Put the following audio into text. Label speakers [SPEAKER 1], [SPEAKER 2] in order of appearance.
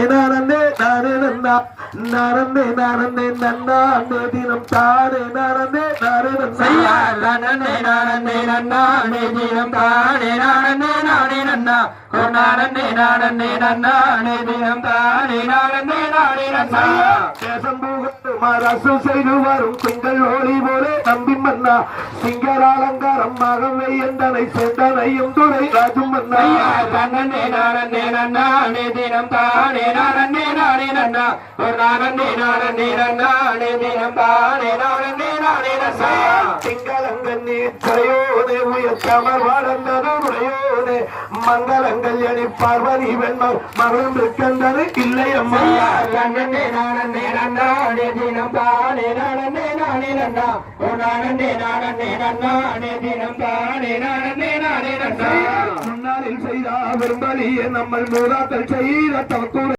[SPEAKER 1] நானே நானே நன்னா நானே நானே நன்னா தினம் தானே நானே நானே
[SPEAKER 2] நானே நானே நன்னா தினம் தானே நானே நானே நன்னா நானே நானே நன்னா தினம் தானே நானே நானே நன்னா
[SPEAKER 1] சம்பூகத்து மரசு செய்து வரும் திங்கள் ஒளி போலே நம்பி மன்னா சிங்கராலங்காரம் மகவை என்றனை சென்றனையும் துறை ராஜும் மன்னா
[SPEAKER 2] நானே நானே நன்னா தினம் தானே நானே நானே நன்னா நானே நானே நன்னா தினம் தானே நானே நானே நன்னா
[SPEAKER 1] திங்களங்கண்ணி துறையோனே உயர்த்தமர் வாழ்ந்தது துறையோனே மங்களங்கள் எணி பார்வதி வெண்மர் மகளும் இருக்கின்றது இல்லை அம்மா
[SPEAKER 2] நானே நானே நன்னா தினம் தானே நானே நானே நன்னா நானே நானே நன்னா தினம் தானே நானே நானே நன்னா
[SPEAKER 1] முன்னாளில் செய்த விரும்பலியே நம்ம மூதாக்கள் செய்த தவத்தூர்